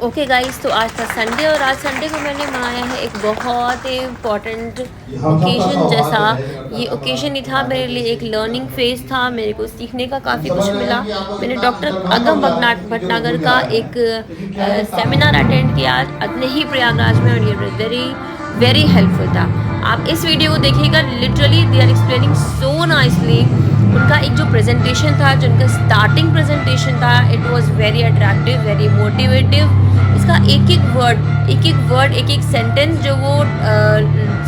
Okay guys, तो आज था संडे और आज संडे को मैंने मनाया है एक बहुत ही इम्पॉर्टेंट ओकेजन जैसा। ये ओकेजन ही था मेरे लिए, एक लर्निंग फेज था। मेरे को सीखने का काफ़ी कुछ मिला। मैंने डॉक्टर अगम भटनागर का एक सेमिनार अटेंड किया अपने ही प्रयागराज में, और ये वेरी वेरी हेल्पफुल था। आप इस वीडियो को देखिएगा, literally they are explaining so nicely. उनका एक जो प्रेजेंटेशन था, जो उनका स्टार्टिंग प्रेजेंटेशन था, it was very attractive, very motivative. इसका एक एक वर्ड एक एक सेंटेंस जो वो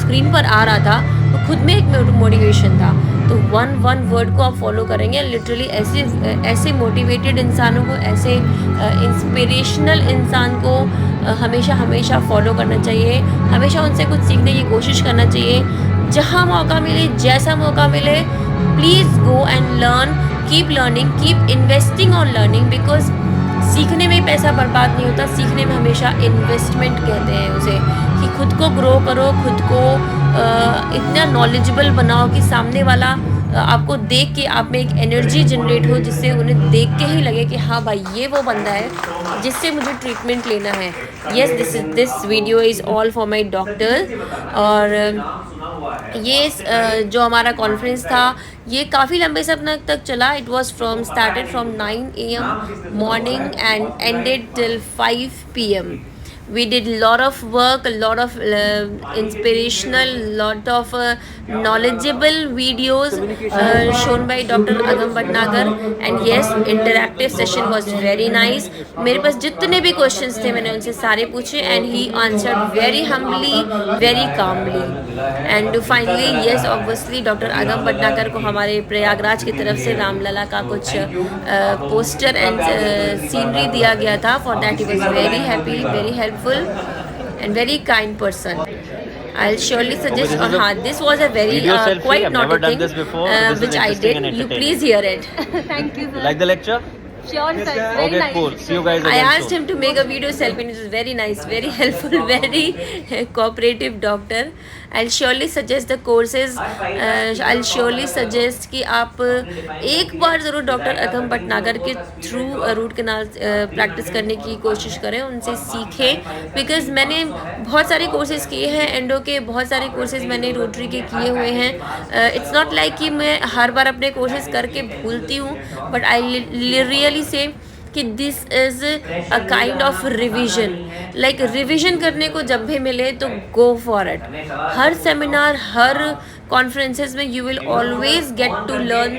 स्क्रीन पर आ रहा था, वो खुद में एक मोटिवेशन था। तो वन वर्ड को आप फॉलो करेंगे, लिटरली ऐसे ऐसे मोटिवेटेड इंसानों को, ऐसे इंस्पिरेशनल इंसान को हमेशा फॉलो करना चाहिए। हमेशा उनसे कुछ सीखने की कोशिश करना चाहिए। जहाँ मौका मिले, जैसा मौका मिले, please go and learn, keep learning, keep investing on learning, because सीखने में पैसा बर्बाद नहीं होता। सीखने में हमेशा इन्वेस्टमेंट कहते हैं उसे, कि खुद को ग्रो करो, खुद को इतना नॉलेजेबल बनाओ कि सामने वाला आपको देख के आप में एक एनर्जी जनरेट हो, जिससे उन्हें देख के ही लगे कि हाँ भाई, ये वो बंदा है जिससे मुझे ट्रीटमेंट लेना है। Yes, this video is all for my doctor. और ये जो हमारा कॉन्फ्रेंस था, ये काफ़ी लंबे समय तक चला। It was started from 9 AM morning and ended till 5 PM. We did lot of work, a lot of inspirational, lot of knowledgeable videos shown by Dr. Agam Bhatnagar. And yes, interactive session was very nice. मेरे पास जितने भी questions थे मैंने उनसे सारे पूछे, and he answered very humbly, very calmly. And finally, yes, obviously Dr. Agam Bhatnagar को हमारे प्रयागराज की तरफ से रामलला का कुछ पोस्टर एंड सीनरी दिया गया था. For that he was very happy, very helpful and very kind person. I'll surely suggest. This was a very quite naughty thing which I did. You please hear it. Thank you, sir. Like the lecture? Sure, sir. It's very Okay, nice. cool. See you guys I again asked soon. him to make a video selfie, and it was very nice, very helpful, very cooperative doctor. I'll surely suggest the courses. I'll surely suggest कि आप एक बार ज़रूर doctor Agam Bhatnagar के through root canal practice करने की कोशिश करें, उनसे सीखें। बिकॉज मैंने बहुत सारे कोर्सेज किए हैं, एंडो के बहुत सारे कोर्सेज मैंने रोटरी के किए हुए हैं। इट्स नॉट लाइक कि मैं हर बार अपने कोर्सेज करके भूलती हूँ, बट आई रियली से कि this is a kind of revision. Like revision करने को जब भी मिले तो गो फॉर इट। हर सेमिनार, हर कॉन्फ्रेंसेस में you will always get to learn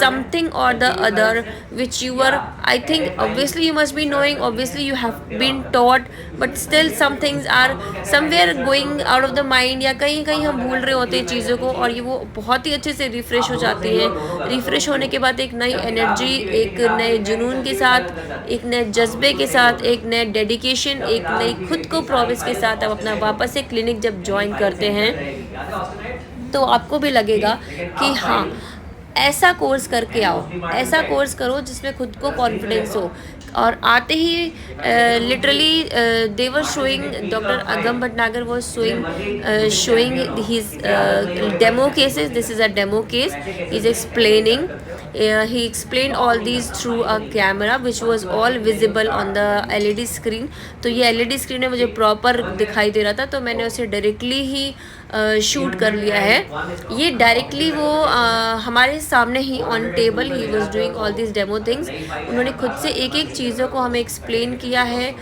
something और the other which you are, I think obviously you must be knowing, obviously you have been taught, but still some things are somewhere going out of the mind, या कहीं कहीं हम भूल रहे होते हैं चीज़ों को, और ये वो बहुत ही अच्छे से रिफ़्रेश हो जाती है। रिफ़्रेश होने के बाद एक नई एनर्जी, एक नए जुनून के साथ, एक नए जज्बे के साथ, एक नए डेडिकेशन, एक नई खुद को प्रॉमिस के साथ आप अपना वापस से क्लिनिक जब ज्वाइन करते हैं, तो आपको भी लगेगा कि हाँ, ऐसा कोर्स करके आओ, ऐसा कोर्स करो जिसमें खुद को कॉन्फिडेंस हो। और आते ही literally they were showing, doctor Agam Bhatnagar was showing his demo cases. This is a demo case. He's explaining. He explained all these through a camera which was all visible on the LED screen. तो ये LED screen में मुझे proper दिखाई दे रहा था, तो मैंने उसे डायरेक्टली ही शूट कर लिया है। ये डायरेक्टली वो हमारे सामने ही ऑन टेबल ही was doing all this demo things. उन्होंने खुद से एक एक चीज़ों को हमें एक्सप्लेन किया है।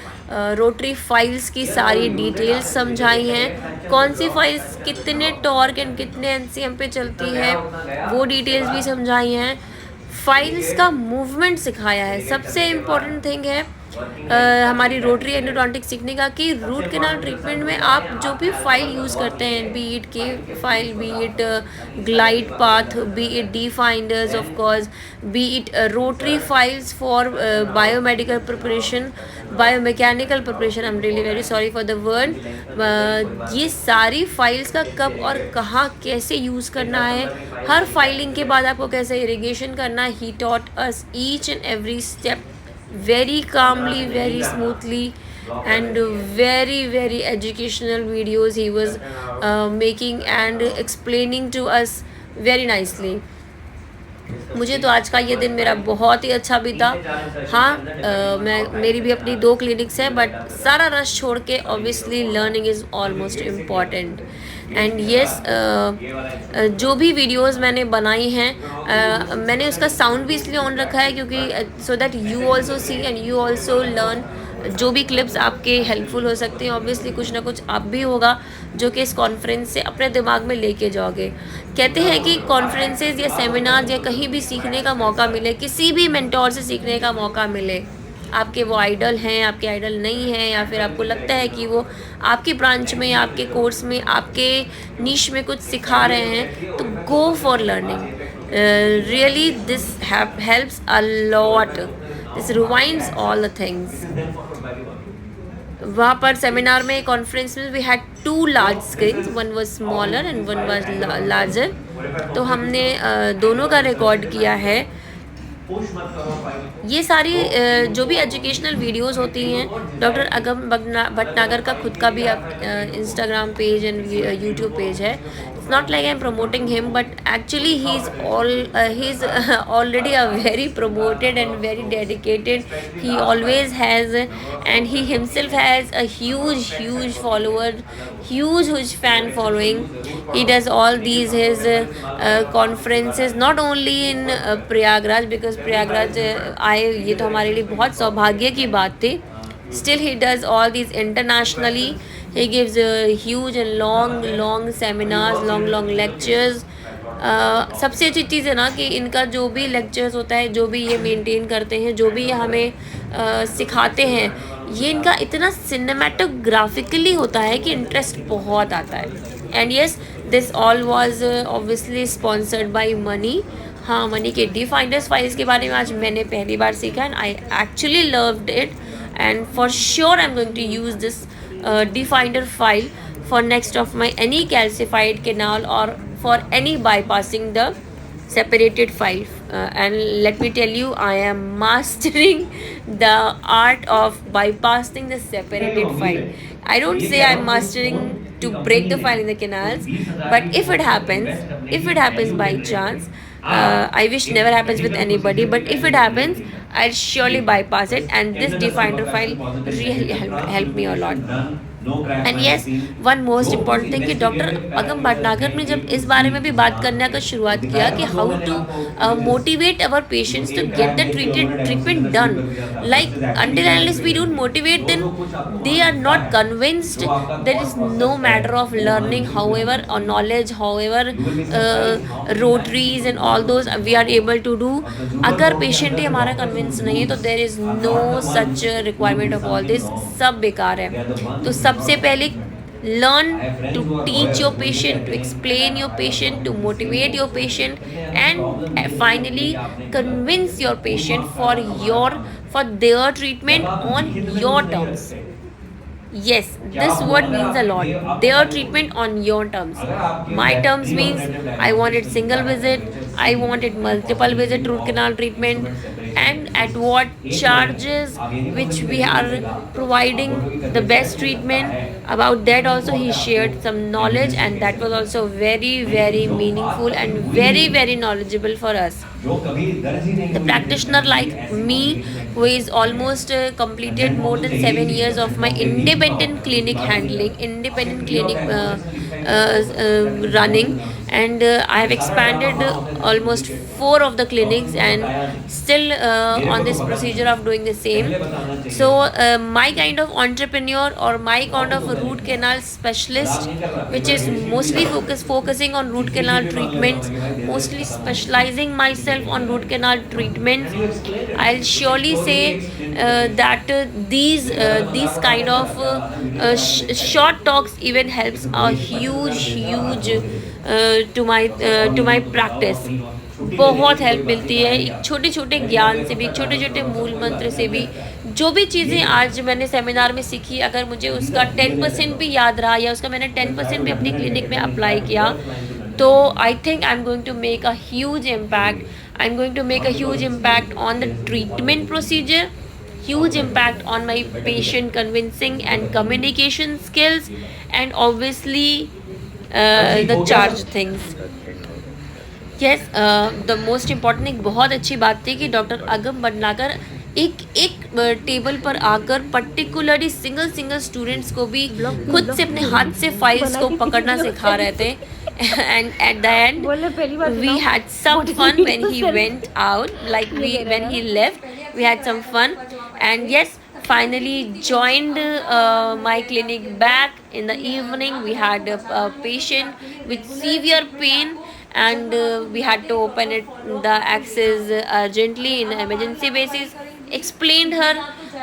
रोटरी फाइल्स की सारी डिटेल्स समझाई हैं, कौन सी फाइल्स कितने टॉर्क एंड कितने NCM पे चलती है, वो डिटेल्स भी समझाई हैं। फाइल्स का मूवमेंट सिखाया है। सबसे इम्पोर्टेंट थिंग है हमारी रोटरी एंडोडोंटिक्स सीखने का, कि रूट कैनाल ट्रीटमेंट में आप जो भी फाइल यूज़ करते हैं, बी इट के file, B it glide path, B it D finders of course, B it rotary files for biomedical preparation, biomechanical preparation, I am really very sorry for the word. ये सारी files का कब और कहाँ कैसे use करना है, हर फाइलिंग के बाद आपको कैसे इरिगेशन करना है, he taught us each and every step very calmly, very smoothly, and very educational videos he was making and explaining to us very nicely. मुझे तो आज का ये दिन मेरा बहुत ही अच्छा बीता। हाँ, मेरी भी अपनी 2 क्लिनिक्स हैं, बट सारा रश छोड़ के obviously learning is almost important. And yes, जो भी वीडियोस मैंने बनाई हैं, मैंने उसका साउंड भी इसलिए ऑन रखा है क्योंकि so that you also see and you also learn. जो भी क्लिप्स आपके हेल्पफुल हो सकती हैं, ऑब्वियसली कुछ ना कुछ आप भी होगा जो कि इस कॉन्फ्रेंस से अपने दिमाग में लेके जाओगे। कहते हैं कि कॉन्फ्रेंसेज या सेमिनार या कहीं भी सीखने का मौका मिले, किसी भी मेंटोर से सीखने का मौका मिले, आपके वो आइडल हैं, आपके आइडल नहीं हैं, या फिर आपको लगता है कि वो आपकी ब्रांच में, आपके कोर्स में, आपके नीश में कुछ सिखा रहे हैं, तो go for learning. Really this helps a lot, this rewinds all the things. वहाँ पर सेमिनार में, कॉन्फ्रेंस में, we had 2 large screens, one was smaller and one was larger. तो हमने दोनों का रिकॉर्ड किया है। ये सारी जो भी एजुकेशनल वीडियोस होती हैं, डॉक्टर अगम भटनागर का खुद का भी Instagram page and YouTube page है। It's not like I am promoting him, but actually he is already a very promoted and very dedicated. He always has, and he himself has a huge follower, huge fan following. He does all these his conferences not only in Prayagraj, because Prayagraj आए ये तो हमारे लिए बहुत सौभाग्य की बात थी। Still he does all these internationally. He gives huge and long seminars, long lectures. सबसे अच्छी चीज़ है ना कि इनका जो भी लेक्चर्स होता है, जो भी ये मेंटेन करते हैं, जो भी ये हमें सिखाते हैं, ये इनका इतना सिनेमेटोग्राफिकली होता है कि इंटरेस्ट बहुत आता है। And yes, this all was obviously sponsored by money. हाँ, मनी के डिफाइंडर्स फाइल्स के बारे में आज मैंने पहली बार सीखा, and I actually loved it, and for sure I am going to use this defender file for next of my any calcified canal or for any bypassing the separated file. And let me tell you, I am mastering the art of bypassing the separated file. I don't say I'm mastering to break the file in the canals, but if it happens by chance, I wish never happens with anybody, but if it happens, I'll surely bypass it, and this definer file really helped me a lot. And yes, one most important thing कि doctor Agam Bhatnagar ने जब इस बारे में भी बात करने का शुरुआत किया कि how to motivate our patients to get the treatment done, like until unless we don't motivate then they are not convinced. There is no matter of learning however और knowledge, however rotaries and all those we are able to do. अगर patient ही हमारा convince नहीं है तो there is no such requirement of all this, सब बेकार है। तो सबसे पहले learn to teach your patient, to explain your patient, to motivate your patient, and finally convince your patient for their treatment on your terms. Yes, this word means a lot. Their treatment on your terms. My terms means I wanted single visit, I wanted multiple visit root canal treatment, and at what charges, which we are providing the best treatment. About that also he shared some knowledge, and that was also very meaningful and very knowledgeable for us. The practitioner like me, who is almost completed more than 7 years of my independent clinic handling, independent clinic running, and I have expanded almost 4 of the clinics, and still on this procedure of doing the same. So my kind of entrepreneur, or my kind of root canal specialist, which is mostly focusing on root canal treatments, mostly specializing myself on root canal treatments, I'll surely say that these kind of short talks even helps a huge to my practice. बहुत help मिलती है एक छोटे छोटे ज्ञान से भी, छोटे छोटे मूल मंत्र से भी। जो भी चीज़ें आज मैंने सेमिनार में सीखी, अगर मुझे उसका 10% भी याद रहा, या उसका मैंने 10% भी अपनी क्लिनिक में अप्लाई किया, तो I think I am going to make a huge impact. I am going to make a huge impact on the treatment procedure, huge impact on my patient convincing and communication skills, and obviously the charge things. Yes, the most important एक बहुत अच्छी बात थी कि doctor Agam Bhatnagar एक एक table पर आकर पर्टिकुलरली सिंगल सिंगल स्टूडेंट्स को भी खुद से अपने हाथ से फाइल्स को पकड़ना सिखा रहे थे. And at the end we had some fun when he went out, like we when he left we had some fun. And yes, finally joined my clinic back in the evening. We had a patient with severe pain, and we had to open it the access urgently in emergency basis. Explained her,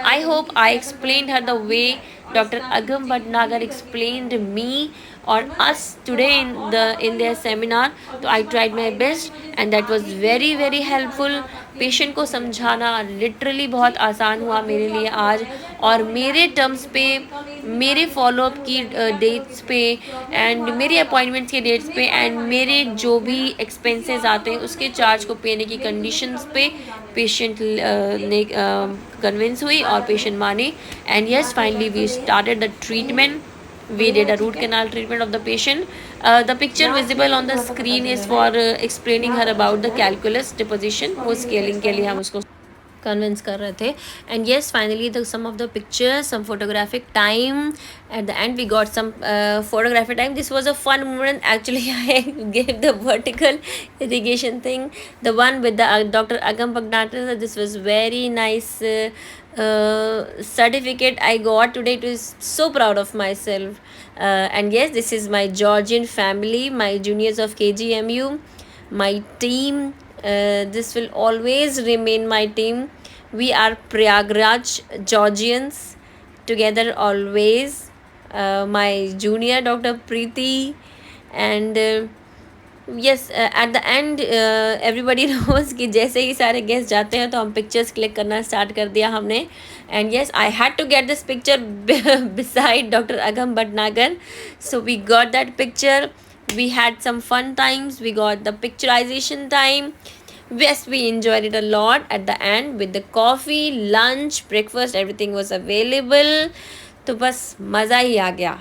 I hope I explained her the way Dr. Agam Bhatnagar explained me or us today in their seminar. So I tried my best and that was very very helpful. Patient को समझाना literally बहुत आसान हुआ मेरे लिए आज, और मेरे टर्म्स पे, मेरे फॉलोअप की डेट्स पे, एंड मेरे अपॉइंटमेंट्स के डेट्स पे, एंड मेरे जो भी एक्सपेंसेस आते हैं उसके चार्ज को पेने की कंडीशंस पे पेशेंट ने कन्विंस हुई और पेशेंट माने. And yes, finally we started the treatment. We did a root canal treatment of the patient. The picture visible on the screen is for explaining her about the calculus deposition. वो scaling के लिए हम उसको convince कर रहे थे. And yes, finally some of the pictures, some photographic time. At the end we got some photographic time. This was a fun moment. Actually I gave the vertical irrigation thing, the one with the Dr. Agam Bhatnagar. This was very nice certificate I got today. It was so proud of myself. And yes, this is my Georgian family, my juniors of KGMU, my team. This will always remain my team. We are Prayagraj Georgians together always. My junior Dr. Preeti, and yes, at the end everybody knows कि जैसे ही सारे guest जाते हैं तो हम pictures click करना start कर दिया हमने. And yes, I had to get this picture beside doctor Agam Bhatnagar. So we got that picture. We had some fun times. We got the picturization time. Yes, we enjoyed it a lot. At the end with the coffee, lunch, breakfast, everything was available. तो बस मज़ा ही आ गया.